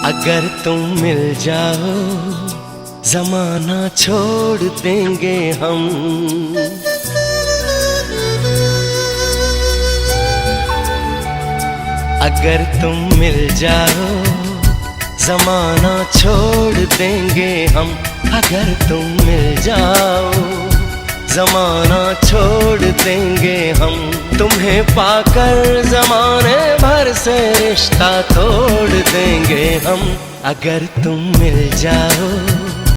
अगर तुम मिल जाओ जमाना छोड़ देंगे हम। अगर तुम मिल जाओ जमाना छोड़ देंगे हम। अगर तुम मिल जाओ जमाना छोड़ देंगे हम। तुम्हें पाकर जमाने भर से रिश्ता तोड़ देंगे हम। अगर तुम मिल जाओ